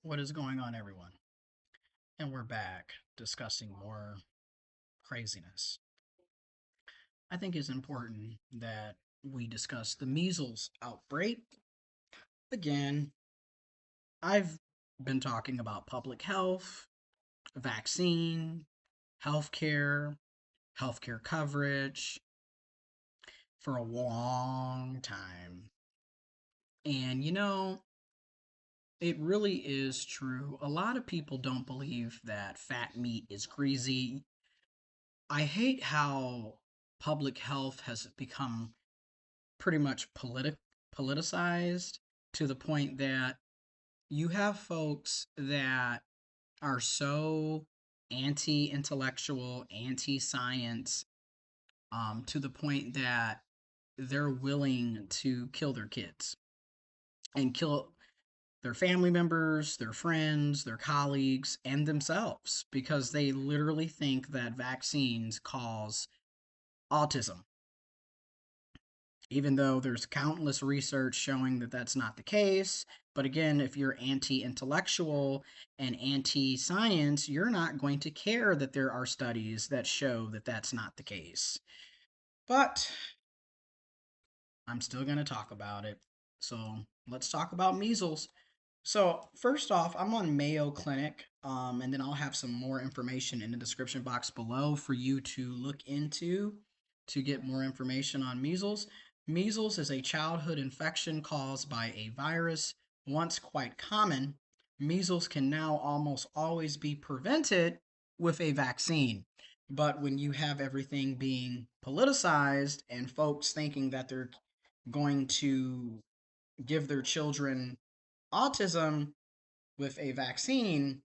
What is going on, everyone? And we're back discussing more craziness. I think it's important that we discuss the measles outbreak. Again, I've been talking about public health, vaccine, healthcare, healthcare coverage for a long time. And it really is true. A lot of people don't believe that fat meat is greasy. I hate how public health has become pretty much politicized to the point that you have folks that are so anti-intellectual, anti-science, to the point that they're willing to kill their kids and kill their family members, their friends, their colleagues, and themselves because they literally think that vaccines cause autism, even though there's countless research showing that that's not the case. But again, if you're anti intellectual and anti science, you're not going to care that there are studies that show that that's not the case. But I'm still going to talk about it. So let's talk about measles. So, first off, I'm on Mayo Clinic, and then I'll have some more information in the description box below for you to look into to get more information on measles. Measles is a childhood infection caused by a virus. Once quite common, measles can now almost always be prevented with a vaccine. But when you have everything being politicized and folks thinking that they're going to give their children autism with a vaccine,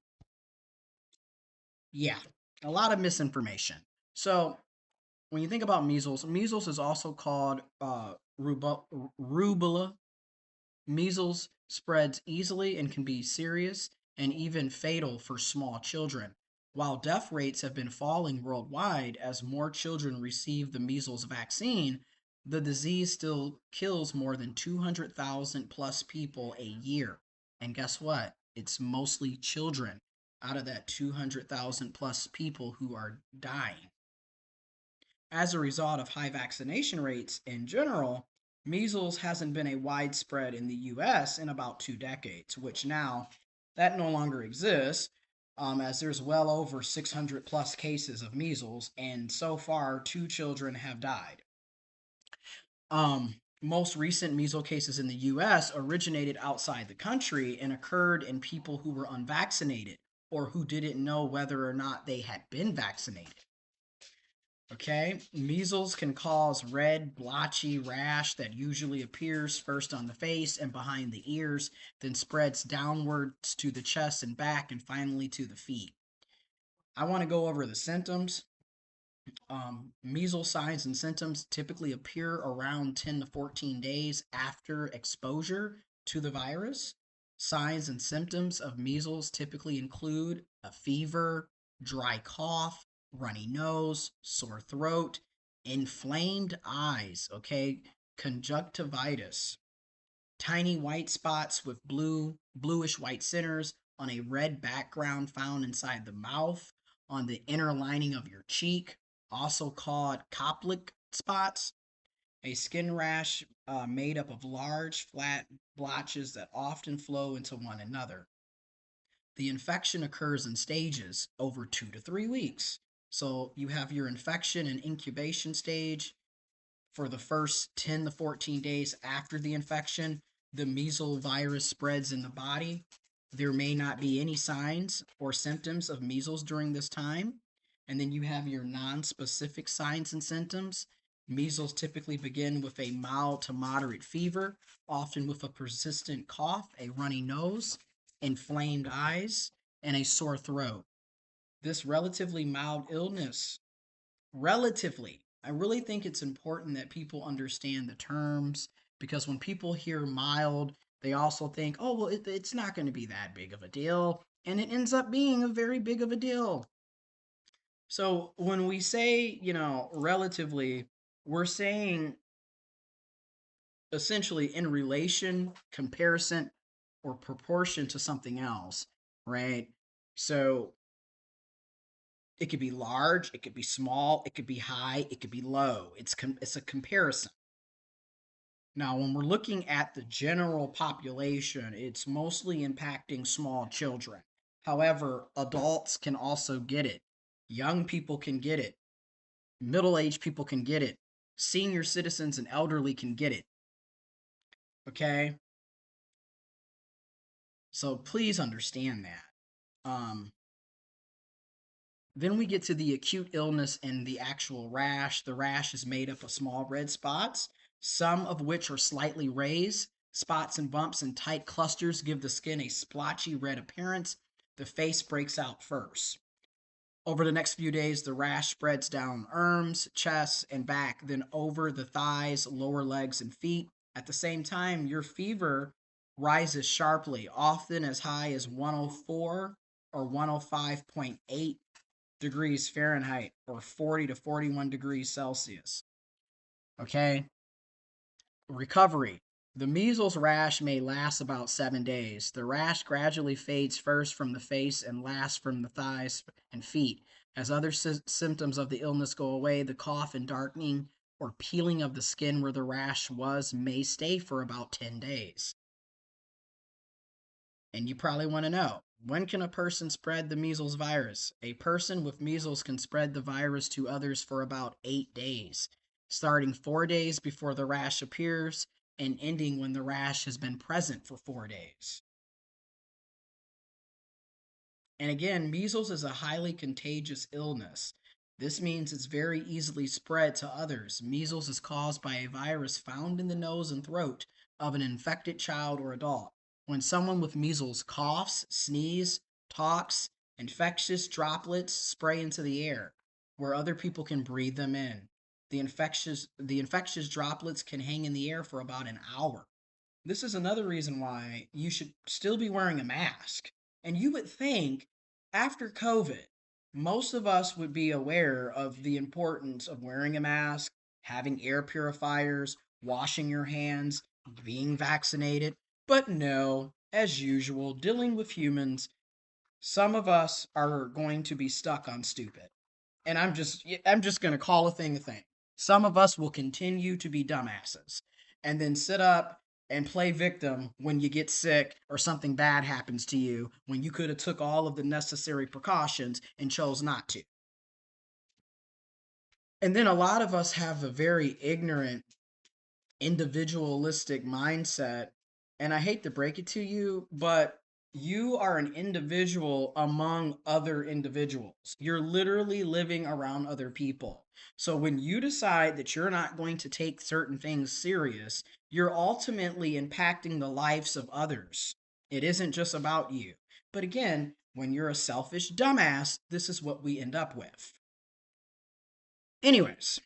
yeah, a lot of misinformation. So when you think about measles, measles is also called rubella. Measles spreads easily and can be serious and even fatal for small children. While death rates have been falling worldwide as more children receive the measles vaccine, the disease still kills more than 200,000 plus people a year. And guess what? It's mostly children out of that 200,000 plus people who are dying. As a result of high vaccination rates in general, measles hasn't been a widespread in the US in about 2 decades, which now that no longer exists, as there's well over 600 plus cases of measles, and so far 2 children have died. Most recent measles cases in the US originated outside the country and occurred in people who were unvaccinated or who didn't know whether or not they had been vaccinated. Okay, measles can cause red, blotchy rash that usually appears first on the face and behind the ears, then spreads downwards to the chest and back, and finally to the feet. I want to go over the symptoms. Measles signs and symptoms typically appear around 10 to 14 days after exposure to the virus. Signs and symptoms of measles typically include a fever, dry cough, runny nose, sore throat, inflamed eyes, okay, conjunctivitis, tiny white spots with bluish white centers on a red background found inside the mouth, on the inner lining of your cheek, also called Koplik spots, a skin rash made up of large, flat blotches that often flow into one another. The infection occurs in stages over 2 to 3 weeks. So you have your infection and incubation stage for the first 10 to 14 days after the infection. The measles virus spreads in the body. There may not be any signs or symptoms of measles during this time. And then you have your non-specific signs and symptoms. Measles typically begin with a mild to moderate fever, often with a persistent cough, a runny nose, inflamed eyes, and a sore throat. This relatively mild illness, relatively, I really think it's important that people understand the terms because when people hear mild, they also think, oh, well, it's not going to be that big of a deal. And it ends up being a very big of a deal. So when we say, relatively, we're saying essentially in relation, comparison, or proportion to something else, right? So it could be large, it could be small, it could be high, it could be low. It's a comparison. Now, when we're looking at the general population, it's mostly impacting small children. However, adults can also get it. Young people can get it. Middle-aged people can get it. Senior citizens and elderly can get it. Okay? So please understand that. Um, then we get to the acute illness and the actual rash. The rash is made up of small red spots, some of which are slightly raised. Spots and bumps and tight clusters give the skin a splotchy red appearance. The face breaks out first. Over the next few days, the rash spreads down arms, chest, and back, then over the thighs, lower legs, and feet. At the same time, your fever rises sharply, often as high as 104 or 105.8 degrees Fahrenheit or 40 to 41 degrees Celsius. Okay? Recovery. The measles rash may last about 7 days. The rash gradually fades first from the face and last from the thighs and feet. As other symptoms of the illness go away, the cough and darkening or peeling of the skin where the rash was may stay for about 10 days. And you probably want to know, when can a person spread the measles virus? A person with measles can spread the virus to others for about 8 days, starting 4 days before the rash appears and ending when the rash has been present for 4 days. And again, measles is a highly contagious illness. This means it's very easily spread to others. Measles is caused by a virus found in the nose and throat of an infected child or adult. When someone with measles coughs, sneezes, talks, infectious droplets spray into the air where other people can breathe them in. The infectious droplets can hang in the air for about an hour. This is another reason why you should still be wearing a mask. And you would think after COVID, most of us would be aware of the importance of wearing a mask, having air purifiers, washing your hands, being vaccinated. But no, as usual, dealing with humans, some of us are going to be stuck on stupid. And I'm just going to call a thing a thing. Some of us will continue to be dumbasses and then sit up and play victim when you get sick or something bad happens to you when you could have took all of the necessary precautions and chose not to. And then a lot of us have a very ignorant individualistic mindset. And I hate to break it to you, but you are an individual among other individuals. You're literally living around other people. So when you decide that you're not going to take certain things serious, you're ultimately impacting the lives of others. It isn't just about you. But again, when you're a selfish dumbass, this is what we end up with. Anyways,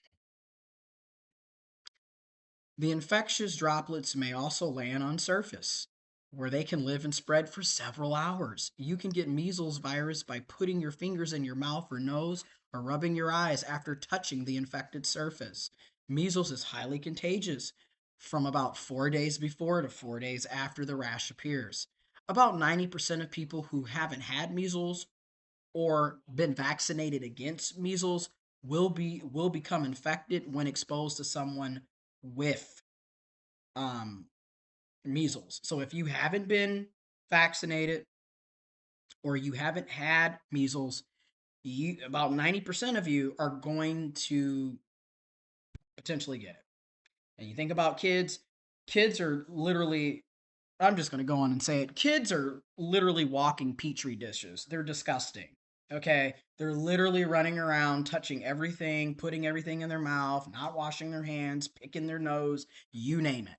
the infectious droplets may also land on surface, where they can live and spread for several hours. You can get measles virus by putting your fingers in your mouth or nose or rubbing your eyes after touching the infected surface. Measles is highly contagious from about 4 days before to 4 days after the rash appears. About 90% of people who haven't had measles or been vaccinated against measles will become infected when exposed to someone with um, measles. So if you haven't been vaccinated or you haven't had measles, about 90% of you are going to potentially get it. And you think about kids, kids are literally, I'm just going to go on and say it. Kids are literally walking petri dishes. They're disgusting. Okay. They're literally running around, touching everything, putting everything in their mouth, not washing their hands, picking their nose, you name it.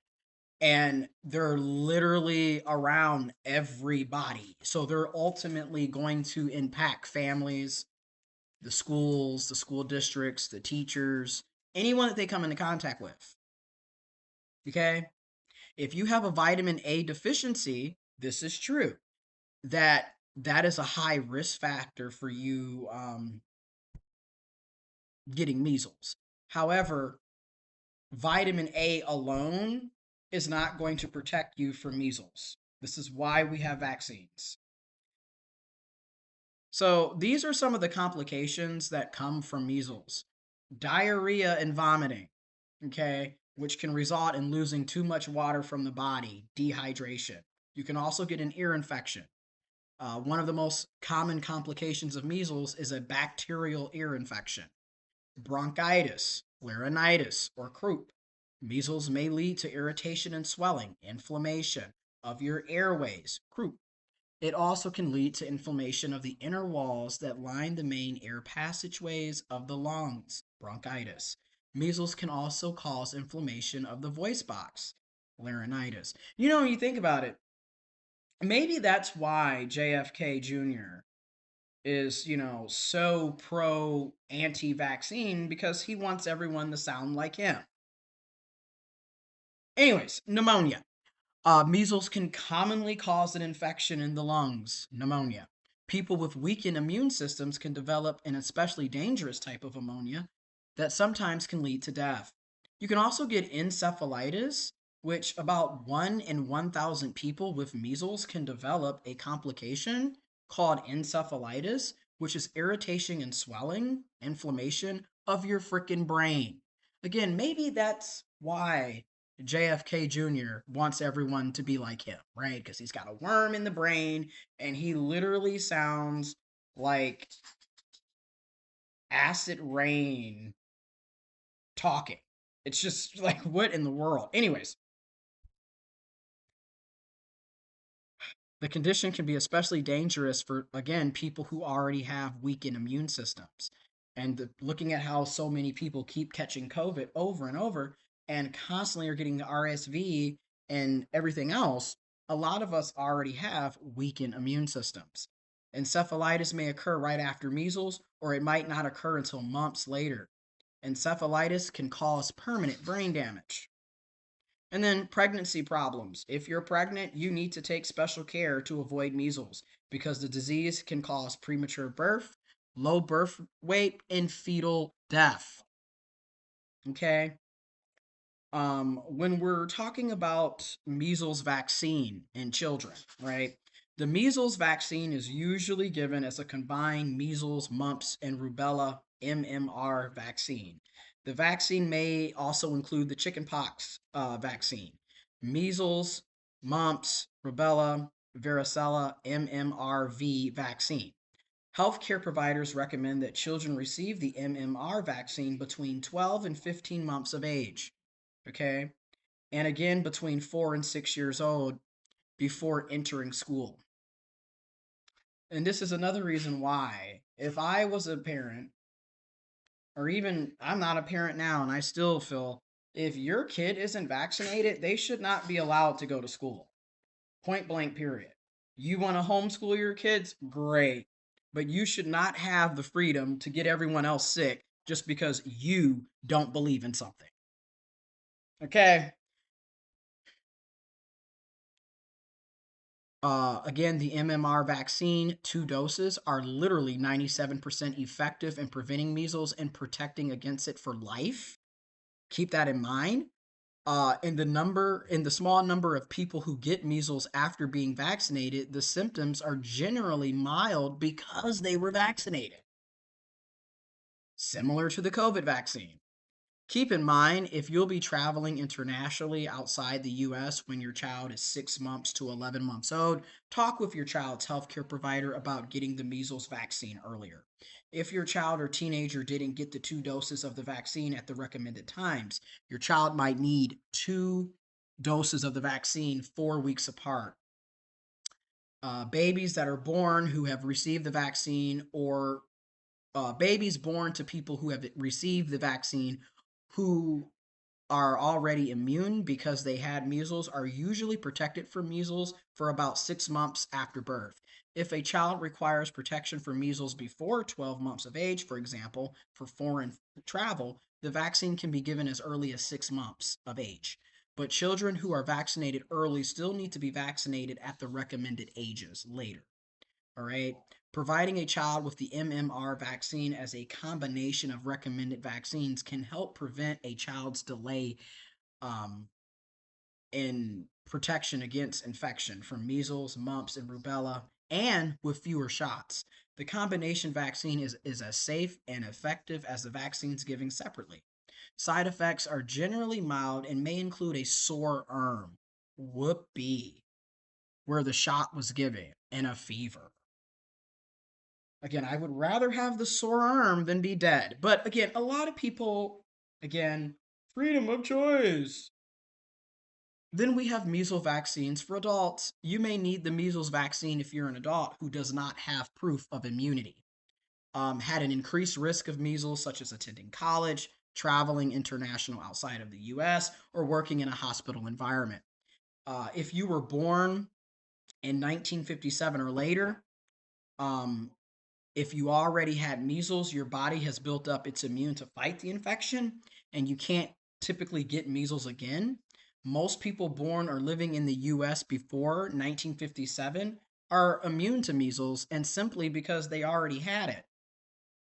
And they're literally around everybody. So they're ultimately going to impact families, the school districts, the teachers, anyone that they come into contact with. Okay? If you have a vitamin A deficiency, this is true. That is a high risk factor for you getting measles. However, vitamin A alone is not going to protect you from measles. This is why we have vaccines. So, these are some of the complications that come from measles: diarrhea and vomiting, okay, which can result in losing too much water from the body, dehydration. You can also get an ear infection. One of the most common complications of measles is a bacterial ear infection. Bronchitis, laryngitis, or croup. Measles may lead to irritation and swelling, inflammation of your airways, croup. It also can lead to inflammation of the inner walls that line the main air passageways of the lungs, bronchitis. Measles can also cause inflammation of the voice box, laryngitis. You know, when you think about it, maybe that's why JFK Jr. is, so pro anti vaccine, because he wants everyone to sound like him. Anyways, pneumonia. Measles can commonly cause an infection in the lungs, pneumonia. People with weakened immune systems can develop an especially dangerous type of pneumonia that sometimes can lead to death. You can also get encephalitis, which about 1 in 1,000 people with measles can develop a complication called encephalitis, which is irritation and swelling, inflammation of your freaking brain. Again, maybe that's why JFK Jr. wants everyone to be like him, right? Because he's got a worm in the brain and he literally sounds like acid rain talking. It's just like, what in the world? Anyways, the condition can be especially dangerous for, again, people who already have weakened immune systems. And looking at how so many people keep catching COVID over and over and constantly are getting the RSV and everything else, a lot of us already have weakened immune systems. Encephalitis may occur right after measles, or it might not occur until months later. Encephalitis can cause permanent brain damage. And then pregnancy problems. If you're pregnant, you need to take special care to avoid measles because the disease can cause premature birth, low birth weight, and fetal death. Okay. When we're talking about measles vaccine in children, right? The measles vaccine is usually given as a combined measles, mumps, and rubella MMR vaccine. The vaccine may also include the chickenpox vaccine, measles, mumps, rubella, varicella, MMRV vaccine. Healthcare providers recommend that children receive the MMR vaccine between 12 and 15 months of age. Okay. And again, between 4 and 6 years old before entering school. And this is another reason why, if I was a parent, or even I'm not a parent now, and I still feel if your kid isn't vaccinated, they should not be allowed to go to school. Point blank, period. You want to homeschool your kids? Great. But you should not have the freedom to get everyone else sick just because you don't believe in something. Okay. Again, the MMR vaccine, 2 doses, are literally 97% effective in preventing measles and protecting against it for life. Keep that in mind. In the small number of people who get measles after being vaccinated, the symptoms are generally mild because they were vaccinated, similar to the COVID vaccine. Keep in mind, if you'll be traveling internationally outside the US when your child is 6 months to 11 months old, talk with your child's healthcare provider about getting the measles vaccine earlier. If your child or teenager didn't get the 2 doses of the vaccine at the recommended times, your child might need 2 doses of the vaccine 4 weeks apart. Babies that are born who have received the vaccine, or babies born to people who have received the vaccine who are already immune because they had measles are usually protected from measles for about 6 months after birth. If a child requires protection for measles before 12 months of age, for example, for foreign travel, the vaccine can be given as early as 6 months of age. But children who are vaccinated early still need to be vaccinated at the recommended ages later. All right. Providing a child with the MMR vaccine as a combination of recommended vaccines can help prevent a child's delay um, in protection against infection from measles, mumps, and rubella, and with fewer shots. The combination vaccine is as safe and effective as the vaccines given separately. Side effects are generally mild and may include a sore arm, whoopee, where the shot was given, and a fever. Again, I would rather have the sore arm than be dead. But again, a lot of people, again, freedom of choice. Then we have measles vaccines for adults. You may need the measles vaccine if you're an adult who does not have proof of immunity, had an increased risk of measles, such as attending college, traveling international outside of the US, or working in a hospital environment. If you were born in 1957 or later, um, if you already had measles, your body has built up its immune to fight the infection, and you can't typically get measles again. Most people born or living in the US before 1957 are immune to measles, and simply because they already had it.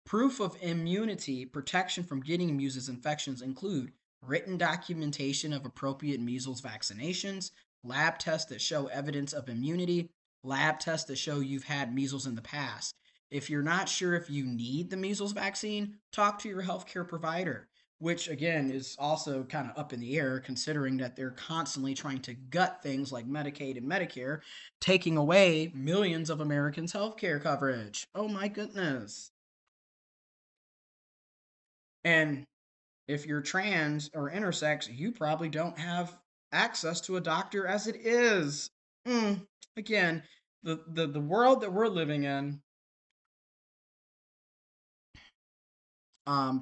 Proof of immunity protection from getting measles infections include written documentation of appropriate measles vaccinations, lab tests that show evidence of immunity, lab tests that show you've had measles in the past. If you're not sure if you need the measles vaccine, talk to your healthcare provider, which again is also kind of up in the air considering that they're constantly trying to gut things like Medicaid and Medicare, taking away millions of Americans' healthcare coverage. Oh my goodness. And if you're trans or intersex, you probably don't have access to a doctor as it is. Again, the world that we're living in,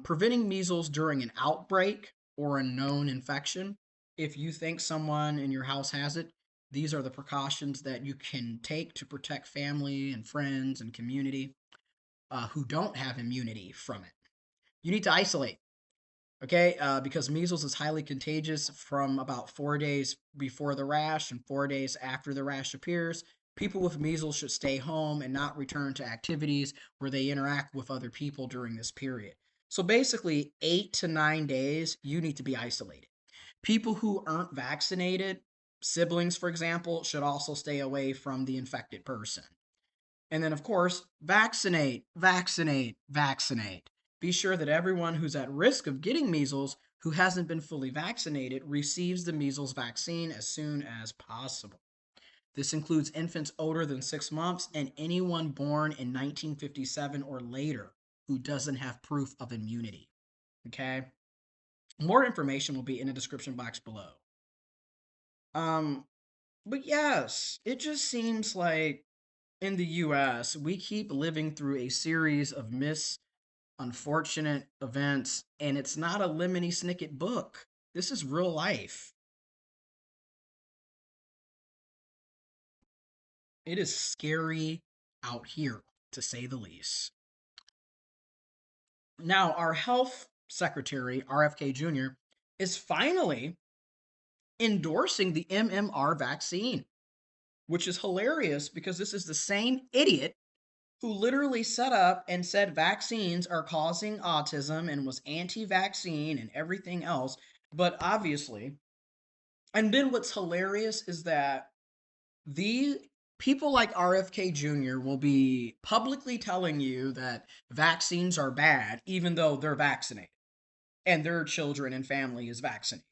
preventing measles during an outbreak or a known infection. If you think someone in your house has it, these are the precautions that you can take to protect family and friends and community who don't have immunity from it. You need to isolate. Okay, because measles is highly contagious from about 4 days before the rash and 4 days after the rash appears. People with measles should stay home and not return to activities where they interact with other people during this period. So basically, 8 to 9 days, you need to be isolated. People who aren't vaccinated, siblings, for example, should also stay away from the infected person. And then, of course, vaccinate, vaccinate, vaccinate. Be sure that everyone who's at risk of getting measles who hasn't been fully vaccinated receives the measles vaccine as soon as possible. This includes infants older than 6 months and anyone born in 1957 or later who doesn't have proof of immunity. Okay? More information will be in the description box below. Um, but yes, it just seems like in the US, we keep living through a series of unfortunate events, and it's not a lemony snicket book. This is real life. It is scary out here, to say the least. Now, our health secretary, RFK Jr., is finally endorsing the MMR vaccine, which is hilarious because this is the same idiot who literally set up and said vaccines are causing autism and was anti vaccine and everything else. But obviously, and then what's hilarious is that the people like RFK Jr. will be publicly telling you that vaccines are bad, even though they're vaccinated and their children and family is vaccinated.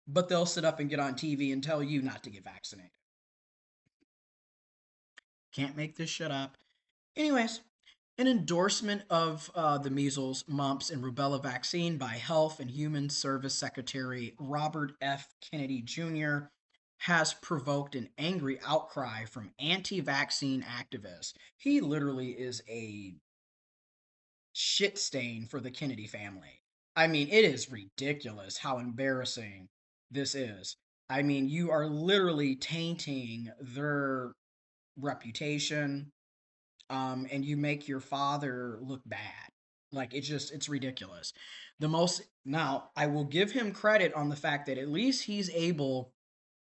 But they'll sit up and get on TV and tell you not to get vaccinated. Can't make this shit up. Anyways, an endorsement of the measles, mumps, and rubella vaccine by Health and Human Service Secretary Robert F. Kennedy Jr. has provoked an angry outcry from anti vaccine activists. He literally is a shit stain for the Kennedy family. I mean, it is ridiculous how embarrassing this is. I mean, you are literally tainting their reputation, and you make your father look bad. Like it's ridiculous. The most now I will give him credit on the fact that at least he's able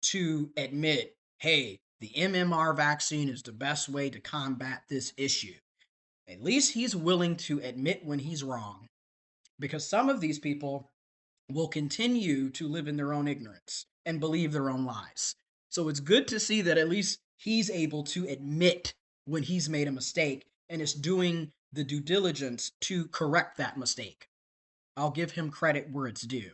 to admit, hey, the MMR vaccine is the best way to combat this issue. At least he's willing to admit when he's wrong, because some of these people will continue to live in their own ignorance. and believe their own lies. So it's good to see that at least he's able to admit when he's made a mistake and is doing the due diligence to correct that mistake. I'll give him credit where it's due.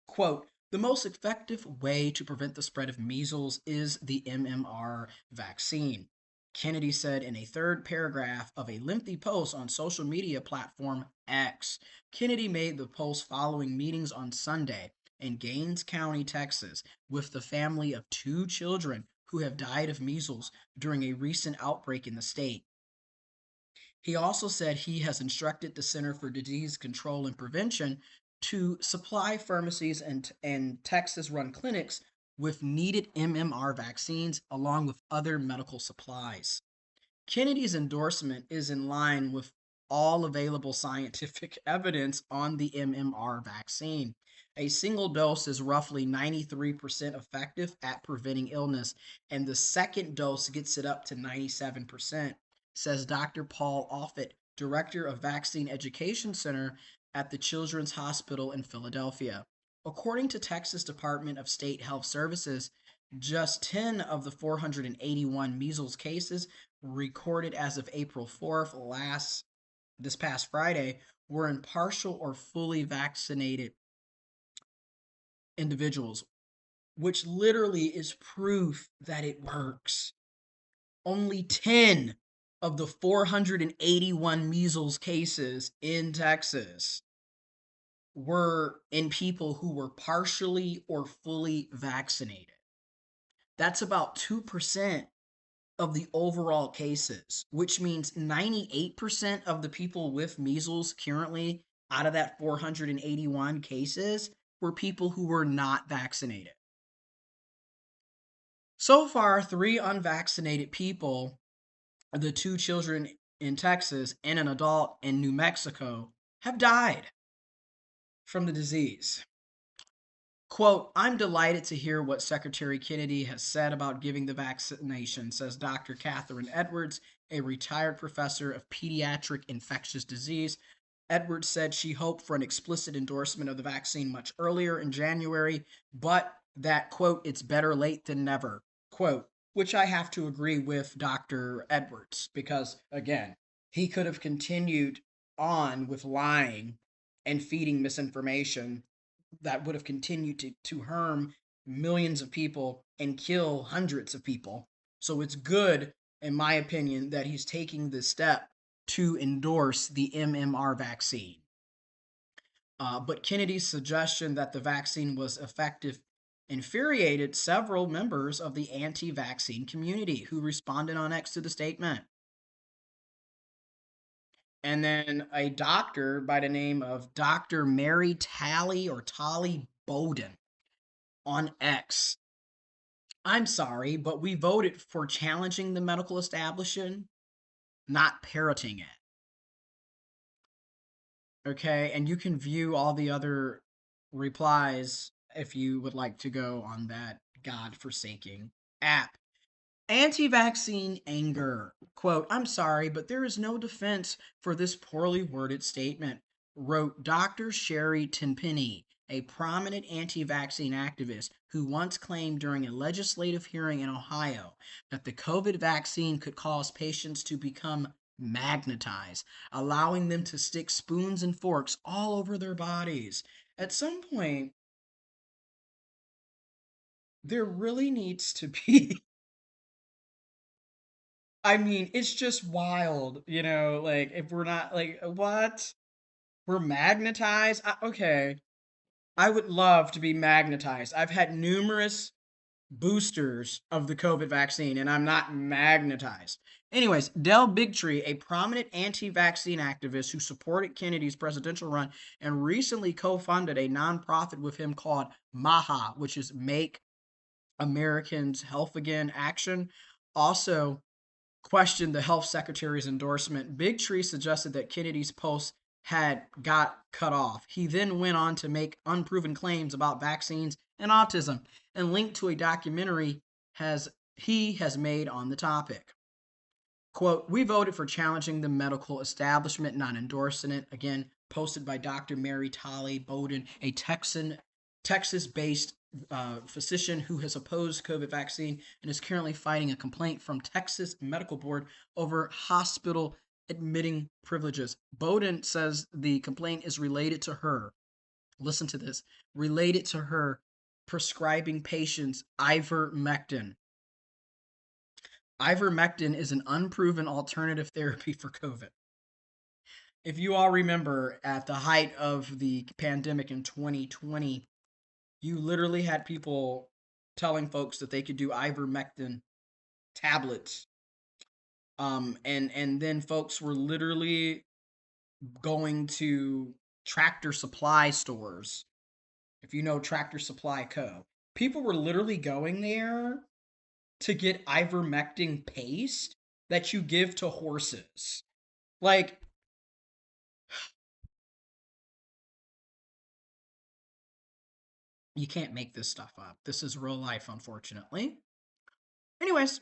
Quote, the most effective way to prevent the spread of measles is the MMR vaccine, Kennedy said in a third paragraph of a lengthy post on social media platform X. Kennedy made the post following meetings on Sunday in Gaines County, Texas, with the family of two children who have died of measles during a recent outbreak in the state. He also said he has instructed the Center for Disease Control and Prevention to supply pharmacies and Texas run clinics with needed MMR vaccines along with other medical supplies. Kennedy's endorsement is in line with all available scientific evidence on the MMR vaccine. A single dose is roughly 93% effective at preventing illness, and the second dose gets it up to 97%, says Dr. Paul Offit, director of Vaccine Education Center at the Children's Hospital in Philadelphia. According to Texas Department of State Health Services, just 10 of the 481 measles cases recorded as of April 4th, this past Friday, were in partial or fully vaccinated individuals, which literally is proof that it works. Only 10 of the 481 measles cases in Texas were in people who were partially or fully vaccinated. That's about 2% of the overall cases, which means 98% of the people with measles currently out of that 481 cases were people who were not vaccinated. So far, 3 unvaccinated people, the 2 children in Texas and an adult in New Mexico, have died from the disease. Quote, I'm delighted to hear what Secretary Kennedy has said about giving the vaccination, says Dr. Catherine Edwards, a retired professor of pediatric infectious disease. Edwards said she hoped for an explicit endorsement of the vaccine much earlier in January, but that, quote, it's better late than never, quote, which I have to agree with Dr. Edwards because, again, he could have continued on with lying and feeding misinformation that would have continued to harm millions of people and kill hundreds of people. So it's good, in my opinion, that he's taking this step to endorse the MMR vaccine. But Kennedy's suggestion that the vaccine was effective infuriated several members of the anti vaccine community who responded on X to the statement. And then a doctor by the name of Dr. Mary Talley Bowden on X. I'm sorry, but we voted for challenging the medical establishment, not parroting it. Okay, and you can view all the other replies if you would like to go on that god-forsaking app. Anti-vaccine anger. Quote, I'm sorry, but there is no defense for this poorly worded statement, wrote Dr. Sherry Tenpenny, a prominent anti-vaccine activist who once claimed during a legislative hearing in Ohio that the COVID vaccine could cause patients to become magnetized, allowing them to stick spoons and forks all over their bodies. At some point, there really needs to be I mean, it's just wild, like if we're not like what? We're magnetized? Okay. I would love to be magnetized. I've had numerous boosters of the COVID vaccine and I'm not magnetized. Anyways, Del Bigtree, a prominent anti-vaccine activist who supported Kennedy's presidential run and recently co-funded a nonprofit with him called MAHA, which is Make Americans Health Again Action, also questioned the health secretary's endorsement. Bigtree suggested that Kennedy's post had got cut off. He then went on to make unproven claims about vaccines and autism and linked to a documentary he has made on the topic. Quote, we voted for challenging the medical establishment, not endorsing it. Again, posted by Dr. Mary Talley Bowden, a Texan Texas-based physician who has opposed COVID vaccine and is currently fighting a complaint from Texas Medical Board over hospital admitting privileges. Bowden says the complaint is related to her. Listen to this. Related to her prescribing patients ivermectin. Ivermectin is an unproven alternative therapy for COVID. If you all remember, at the height of the pandemic in 2020, you literally had people telling folks that they could do ivermectin tablets. And then folks were literally going to Tractor Supply stores. If you know Tractor Supply Co., people were literally going there to get ivermectin paste that you give to horses. Like, you can't make this stuff up. This is real life, unfortunately. Anyways,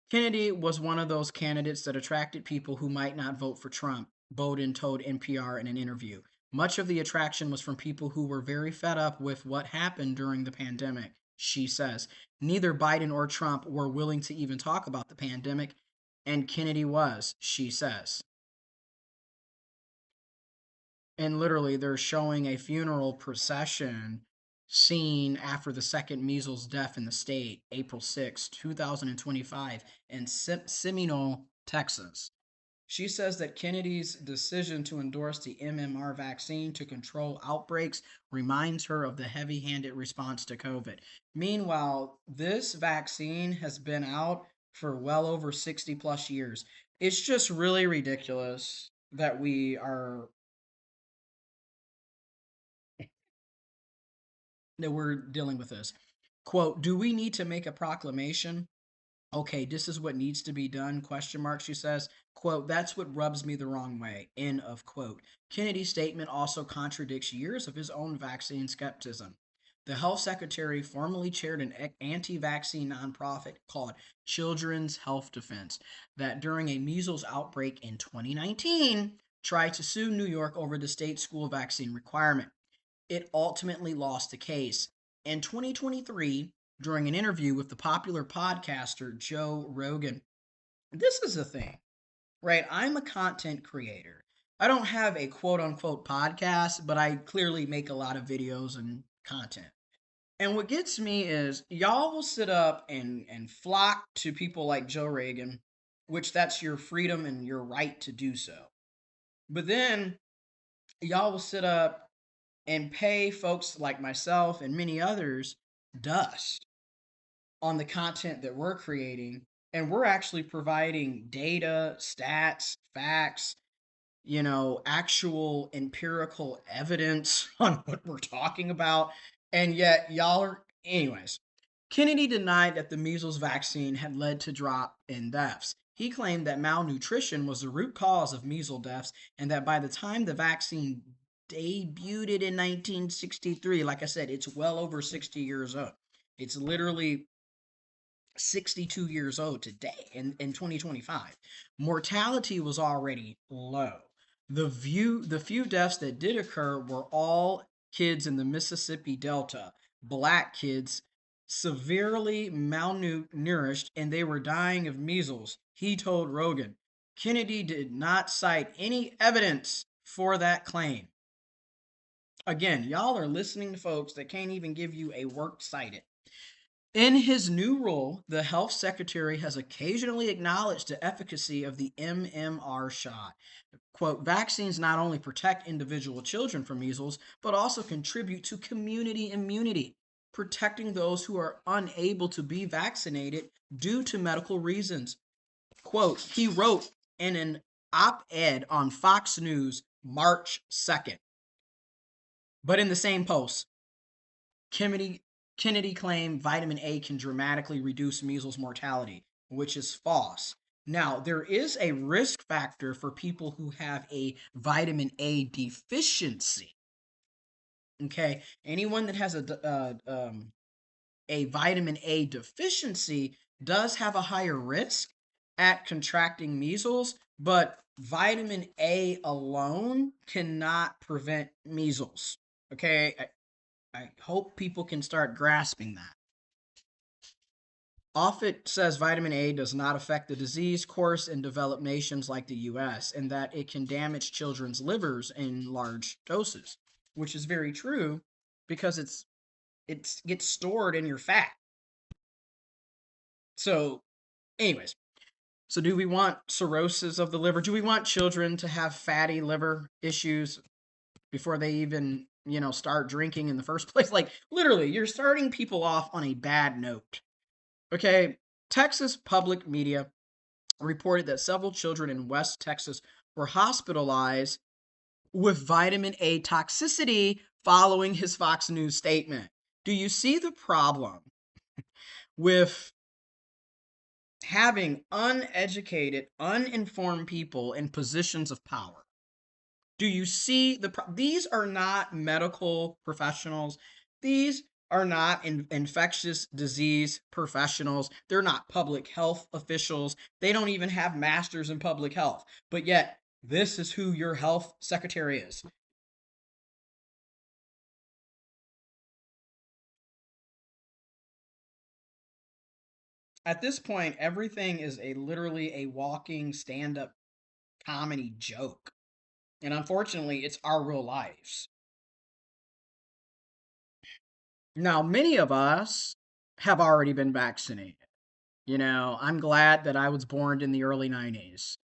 Kennedy was one of those candidates that attracted people who might not vote for Trump, Bowden told NPR in an interview. Much of the attraction was from people who were very fed up with what happened during the pandemic, she says. Neither Biden or Trump were willing to even talk about the pandemic, and Kennedy was, she says. And literally, they're showing a funeral procession seen after the second measles death in the state, April 6, 2025, in Seminole, Texas. She says that Kennedy's decision to endorse the MMR vaccine to control outbreaks reminds her of the heavy handed response to COVID. Meanwhile, this vaccine has been out for well over 60 plus years. It's just really ridiculous that we're dealing with this. Quote, do we need to make a proclamation? Okay, this is what needs to be done, question mark, she says. Quote, that's what rubs me the wrong way, end of quote. Kennedy's statement also contradicts years of his own vaccine skepticism. The health secretary formerly chaired an anti-vaccine nonprofit called Children's Health Defense that during a measles outbreak in 2019 tried to sue New York over the state school vaccine requirement. It ultimately lost the case. In 2023, during an interview with the popular podcaster Joe Rogan, this is the thing, right? I'm a content creator. I don't have a quote unquote podcast, but I clearly make a lot of videos and content. And what gets me is y'all will sit up and flock to people like Joe Rogan, which that's your freedom and your right to do so. But then y'all will sit up and pay folks like myself and many others dust on the content that we're creating. And we're actually providing data, stats, facts, actual empirical evidence on what we're talking about. And yet, y'all are, anyways. Kennedy denied that the measles vaccine had led to drop in deaths. He claimed that malnutrition was the root cause of measles deaths and that by the time the vaccine debuted in 1963, like I said, it's well over 60 years old. It's literally 62 years old today in 2025. Mortality was already low. The few deaths that did occur were all kids in the Mississippi Delta, black kids, severely malnourished, and they were dying of measles, he told Rogan. Kennedy did not cite any evidence for that claim. Again, y'all are listening to folks that can't even give you a work cited. In his new role, the health secretary has occasionally acknowledged the efficacy of the MMR shot. Quote, vaccines not only protect individual children from measles, but also contribute to community immunity, protecting those who are unable to be vaccinated due to medical reasons. Quote, he wrote in an op-ed on Fox News March 2nd. But in the same post, Kennedy claimed vitamin A can dramatically reduce measles mortality, which is false. Now, there is a risk factor for people who have a vitamin A deficiency. Okay, anyone that has a vitamin A deficiency does have a higher risk at contracting measles, but vitamin A alone cannot prevent measles. Okay, I hope people can start grasping that. Offit says vitamin A does not affect the disease course in developed nations like the US, and that it can damage children's livers in large doses, which is very true because it gets stored in your fat. So, anyways, so do we want cirrhosis of the liver? Do we want children to have fatty liver issues before they even, start drinking in the first place? Like, literally, you're starting people off on a bad note. Okay, Texas public media reported that several children in West Texas were hospitalized with vitamin A toxicity following his Fox News statement. Do you see the problem with having uneducated, uninformed people in positions of power? Do you see these are not medical professionals. These are not infectious disease professionals. They're not public health officials. They don't even have masters in public health. But yet, this is who your health secretary is. At this point, everything is literally a walking stand-up comedy joke. And unfortunately, it's our real lives. Now, many of us have already been vaccinated. I'm glad that I was born in the early 90s.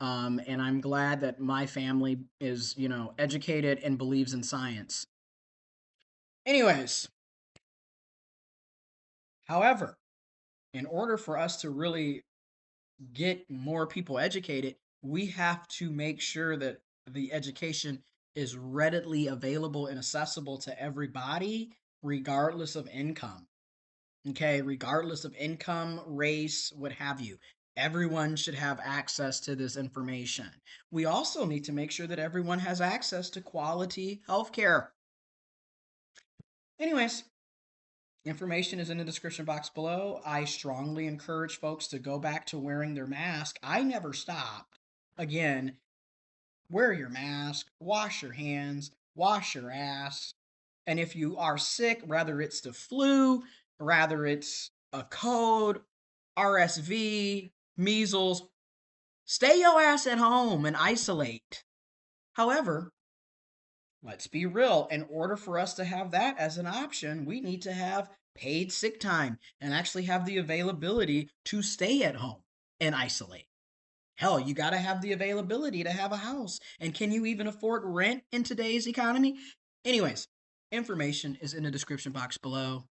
And I'm glad that my family is, educated and believes in science. Anyways, however, in order for us to really get more people educated, we have to make sure that the education is readily available and accessible to everybody, regardless of income. Okay, regardless of income, race, what have you. Everyone should have access to this information. We also need to make sure that everyone has access to quality healthcare. Anyways, information is in the description box below. I strongly encourage folks to go back to wearing their mask. I never stopped. Again, wear your mask, wash your hands, wash your ass. And if you are sick, whether it's the flu, whether it's a cold, RSV, measles, stay your ass at home and isolate. However, let's be real. In order for us to have that as an option, we need to have paid sick time and actually have the availability to stay at home and isolate. Hell, you got to have the availability to have a house. And can you even afford rent in today's economy? Anyways, information is in the description box below.